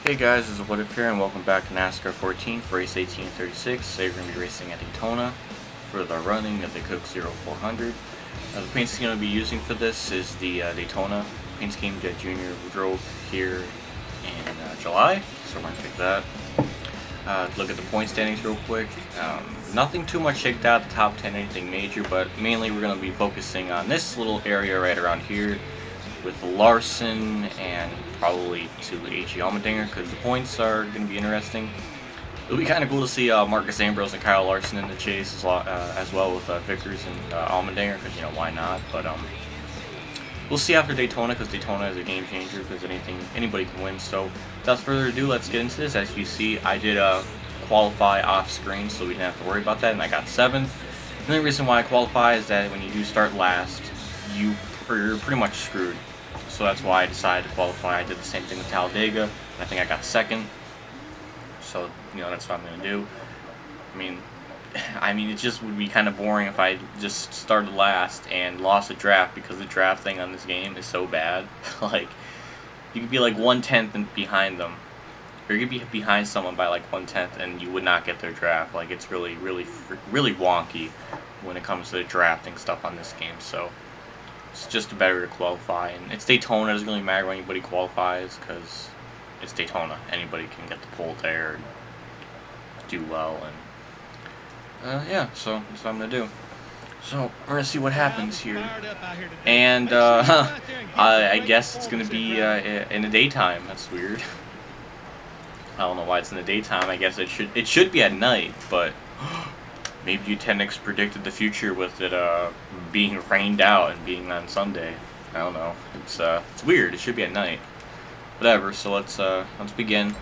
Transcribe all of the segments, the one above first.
Hey guys, this is What If here, and welcome back to Nascar 14 for race 1836. Today we're going to be racing at Daytona for the running of the Cook 0400. The paint scheme I'm going to be using for this is the Daytona paint scheme that Junior drove here in July, so we're going to pick that. Look at the point standings real quick. Nothing too much shaken out, the top 10, anything major, but mainly we're going to be focusing on this little area right around here with Larson and probably to H.E. Allmendinger, because the points are going to be interesting. It'll be kind of cool to see Marcus Ambrose and Kyle Larson in the chase as well with Vickers and Allmendinger, because, you know, why not? But we'll see after Daytona, because Daytona is a game changer, because anybody can win. So without further ado, let's get into this. As you see, I did qualify off screen, so we didn't have to worry about that, and I got 7th. And the only reason why I qualify is that when you do start last, you're pretty much screwed. So that's why I decided to qualify. I did the same thing with Talladega. I think I got 2nd. So, you know, that's what I'm going to do. I mean, it just would be kind of boring if I just started last and lost a draft, because the draft thing on this game is so bad. Like, you could be like 1/10 behind them. Or you could be behind someone by like 1/10 and you would not get their draft. Like, it's really wonky when it comes to drafting stuff on this game. So it's just better to qualify, and it's Daytona. It doesn't really matter when anybody qualifies, because it's Daytona. Anybody can get the pole there and do well, and yeah, so that's what I'm gonna do. So we're gonna see what happens here, and I guess it's gonna be in the daytime. That's weird. I don't know why it's in the daytime. I guess it should be at night, but maybe Utenix predicted the future with it being rained out and being on Sunday. I don't know. It's weird. It should be at night. Whatever. So let's begin.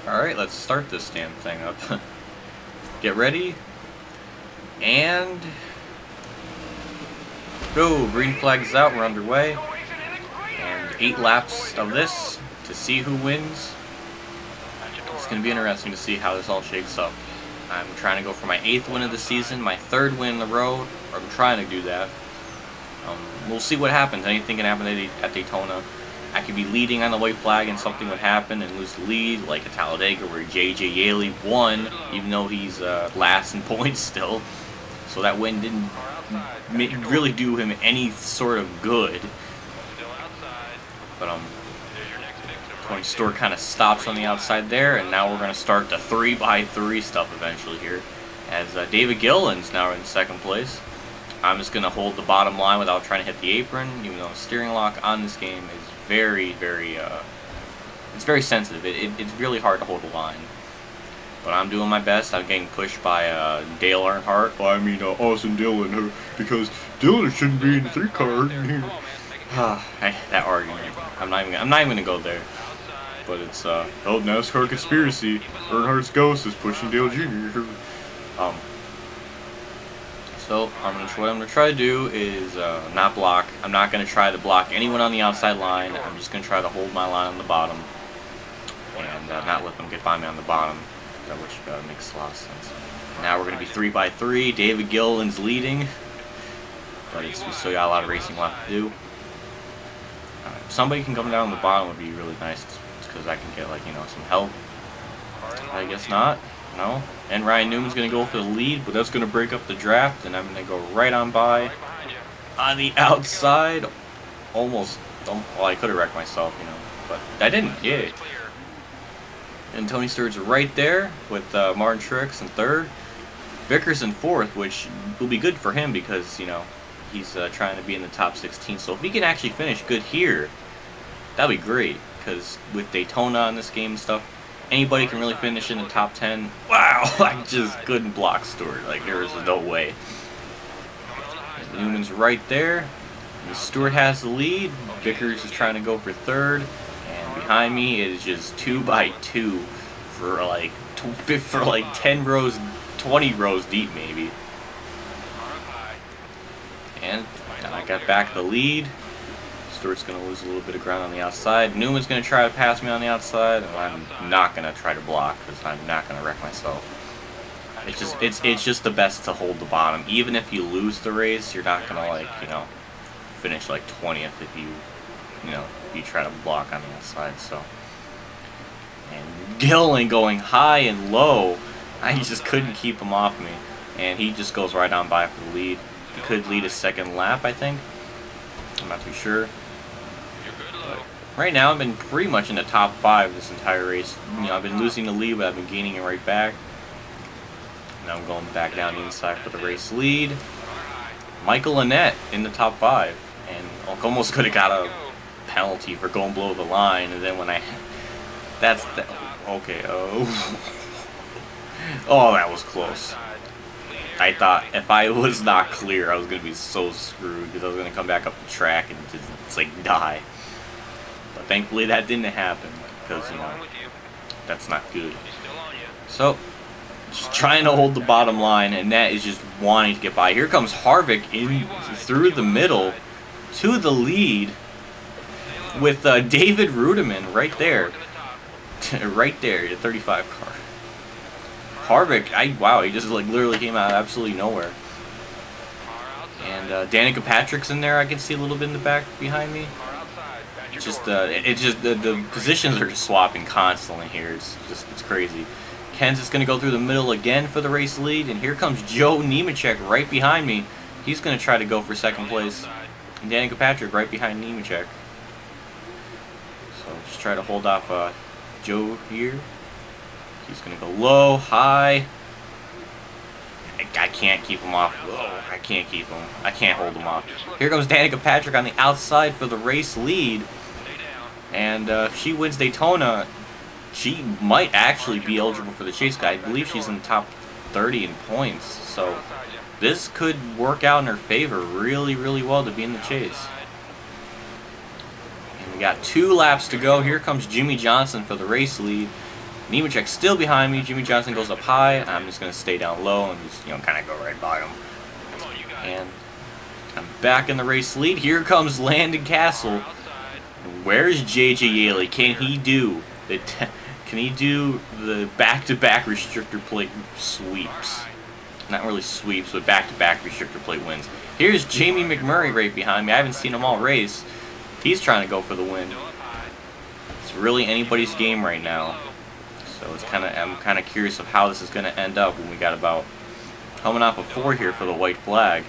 All right, let's start this damn thing up. Get ready, and go. Green flag is out, we're underway, and 8 laps of this to see who wins. It's going to be interesting to see how this all shakes up. I'm trying to go for my 8th win of the season, my 3rd win in a row, or I'm trying to do that. We'll see what happens. Anything can happen at Daytona. I could be leading on the white flag and something would happen and lose the lead, like a Talladega where J.J. Yaley won, even though he's last in points still. So that win didn't really do him any sort of good. But Tony Stewart kind of stops on the outside there, and now we're going to start the 3x3 stuff eventually here, as David Gilliland's now in 2nd place. I'm just going to hold the bottom line without trying to hit the apron, even though the steering lock on this game is it's very sensitive. It's really hard to hold the line. But I'm doing my best. I'm getting pushed by Dale Earnhardt. Well, I mean, Austin Dillon, because Dillon shouldn't be in the 3-car. That argument. I'm not even gonna go there. But it's NASCAR conspiracy. Earnhardt's ghost is pushing Dale Jr. So what I'm gonna try to do is not block. I'm not gonna try to block anyone on the outside line. I'm just gonna try to hold my line on the bottom and not let them get by me on the bottom, which makes a lot of sense. Now we're gonna be 3x3. David Gilliland's leading, but we still got a lot of racing left to do. If somebody can come down on the bottom, would be really nice, because I can get, like, you know, some help. I guess not. No. And Ryan Newman's going to go for the lead, but that's going to break up the draft, and I'm going to go right on by on the outside. Almost. Well, I could have wrecked myself, you know, but I didn't. Yeah. And Tony Stewart's right there with Martin Truex in 3rd. Vickers in 4th, which will be good for him because, you know, he's trying to be in the top 16. So if he can actually finish good here, that'd be great, because with Daytona on this game and stuff, anybody can really finish in the top 10. Wow, I just couldn't block Stewart. Like, there was no way. And Newman's right there. And Stewart has the lead. Vickers is trying to go for 3rd. And behind me is just 2x2 for like 10 rows, 20 rows deep maybe. And I got back the lead. Stewart's going to lose a little bit of ground on the outside. Newman's going to try to pass me on the outside, and I'm not going to try to block because I'm not going to wreck myself. It's just the best to hold the bottom. Even if you lose the race, you're not going to, like, you know, finish like 20th if you try to block on the outside. So, and Gillen going high and low, I just couldn't keep him off me, and he just goes right on by for the lead. He could lead a second lap, I think. I'm not too sure. But right now, I've been pretty much in the top 5 this entire race. You know, I've been losing the lead, but I've been gaining it right back. Now I'm going back down the inside for the race lead. Michael Annett in the top 5, and almost could have got a penalty for going below the line. And then when okay. Oh, oh, that was close. I thought if I was not clear, I was going to be so screwed because I was going to come back up the track and just like die. But thankfully that didn't happen because, you know, that's not good. So, just trying to hold the bottom line, and that is just wanting to get by. Here comes Harvick in through the middle to the lead with David Rudiman right there. Right there, the 35 car. Harvick, wow, he just like literally came out of absolutely nowhere. And Danica Patrick's in there. I can see a little bit in the back behind me. It's just the positions are just swapping constantly here. It's crazy. Ken's just gonna go through the middle again for the race lead, and here comes Joe Nemechek right behind me. He's gonna try to go for second place. And Danica Patrick right behind Nemechek. So just try to hold off Joe here. He's going to go low, high. I can't keep him off. Whoa, I can't keep him. I can't hold him off. Here comes Danica Patrick on the outside for the race lead. And if she wins Daytona, she might actually be eligible for the chase. I believe she's in the top 30 in points. So this could work out in her favor really, really well to be in the chase. And we got 2 laps to go. Here comes Jimmy Johnson for the race lead. Nemechek's still behind me. Jimmy Johnson goes up high. I'm just going to stay down low and just, you know, kind of go right by him. And I'm back in the race lead. Here comes Landon Castle. Where's J.J. Yaley? Can he do the back-to-back restrictor plate sweeps? Not really sweeps, but back-to-back restrictor plate wins. Here's Jamie McMurray right behind me. I haven't seen him all race. He's trying to go for the win. It's really anybody's game right now. So it's I'm kind of curious of how this is going to end up when we got about coming off a 4 here for the white flag.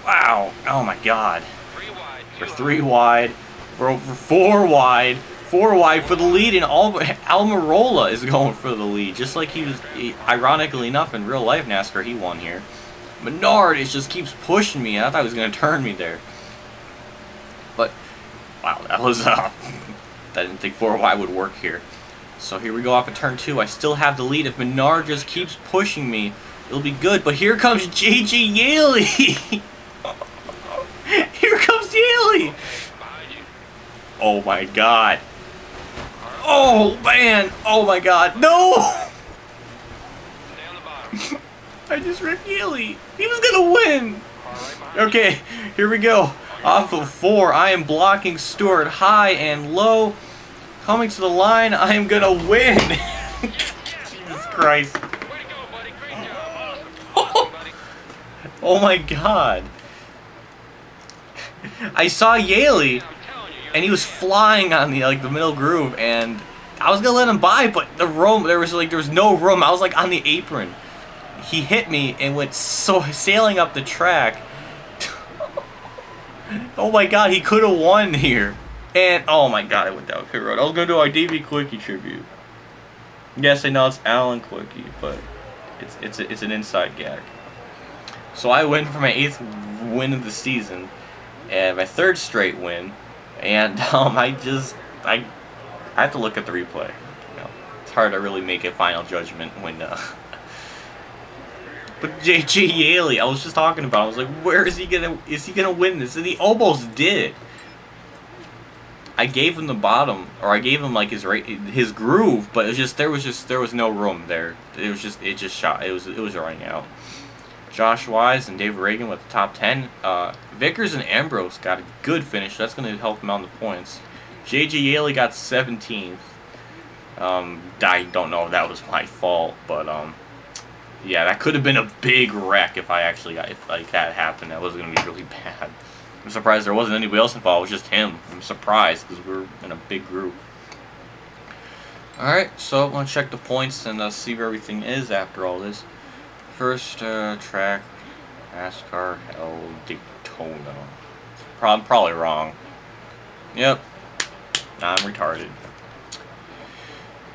Wow! Oh my God! We're 3 wide. We're over 4 wide. 4 wide for the lead, and Almirola is going for the lead, just like he was. Ironically enough, in real life NASCAR, he won here. Menard just keeps pushing me. I thought he was going to turn me there, but wow, that was I didn't think 4 wide would work here. So here we go off of turn 2. I still have the lead. If Menard just keeps pushing me, it'll be good. But here comes J.J. Yaley. Here comes Yaley. Oh my God. Oh man. Oh my God. No. I just wrecked Yaley. He was gonna win. Okay, here we go. Off of 4, I am blocking Stewart high and low. Coming to the line, I am gonna win. Jesus Christ. Oh my God. I saw Yaley, and he was flying on the the middle groove, and I was gonna let him by, but the room there was no room. I was like on the apron. He hit me and went sailing up the track. Oh my God, he could have won here. And, oh my God, I went down pit road. I was going to do our DB Quickie tribute. Yes, I know it's Alan Quickie, but it's an inside gag. So I went for my 8th win of the season, and my 3rd straight win, and I have to look at the replay. You know, it's hard to really make a final judgment when but J.J. Yaley, I was just talking about, I was like, where is he gonna win this? And he almost did. I gave him the bottom, or I gave him like his groove, but it was just there was no room there. It just shot. It was running out. Josh Wise and David Reagan with the top 10. Vickers and Ambrose got a good finish. That's going to help them out in the points. J.J. Yaley got 17th. I don't know if that was my fault, but yeah, that could have been a big wreck if like that happened. That was going to be really bad. I'm surprised there wasn't anybody else involved. It was just him. I'm surprised because we're in a big group. Alright, so I'm going to check the points and see where everything is after all this. First track, Nascar held Daytona. I'm probably wrong. Yep. Nah, I'm retarded.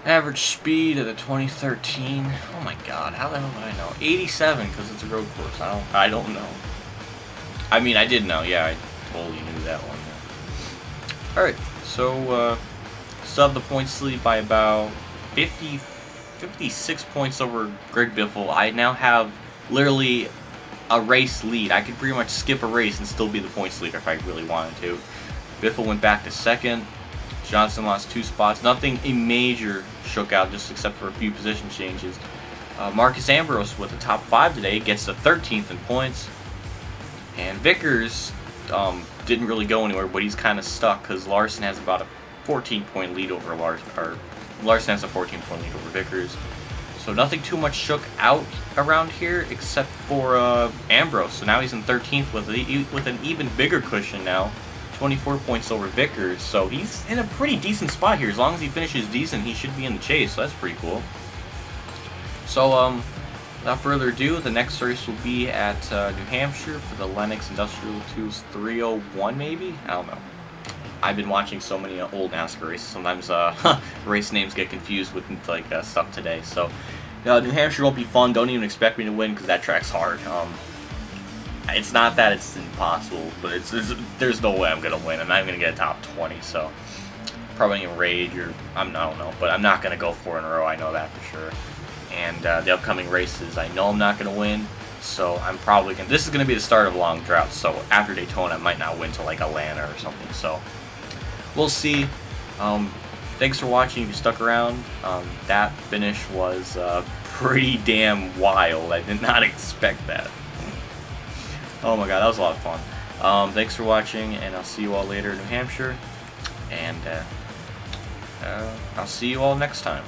Average speed of the 2013. Oh my god, how the hell did I know? 87, because it's a road course. I don't know. I mean, I did know. Yeah, I totally knew that one. Alright, so still have the points lead by about 56 points over Greg Biffle. I now have literally a race lead. I could pretty much skip a race and still be the points leader if I really wanted to. Biffle went back to second. Johnson lost 2 spots. Nothing major shook out, just except for a few position changes. Marcus Ambrose with the top 5 today gets the 13th in points. And Vickers didn't really go anywhere, but he's kind of stuck because Larson has about a 14-point lead over Larson. Or Larson has a 14-point lead over Vickers. So nothing too much shook out around here except for Ambrose. So now he's in 13th with an even bigger cushion now. 24 points over Vickers, so he's in a pretty decent spot here. As long as he finishes decent, he should be in the chase, so that's pretty cool. So, without further ado, the next race will be at New Hampshire for the Lennox Industrial Tools 301, maybe? I don't know. I've been watching so many old NASCAR races, sometimes race names get confused with like stuff today. So, New Hampshire won't be fun. Don't even expect me to win because that track's hard. It's not that it's impossible, but there's no way I'm going to win. I'm not even going to get a top 20, so probably going to rage or I don't know, but I'm not going to go 4 in a row. I know that for sure. And the upcoming races, I know I'm not going to win, so I'm probably going to... This is going to be the start of a long drought, so after Daytona, I might not win till like Atlanta or something, so we'll see. Thanks for watching if you stuck around. That finish was pretty damn wild. I did not expect that. Oh my god, that was a lot of fun. Thanks for watching, and I'll see you all later in New Hampshire. And I'll see you all next time.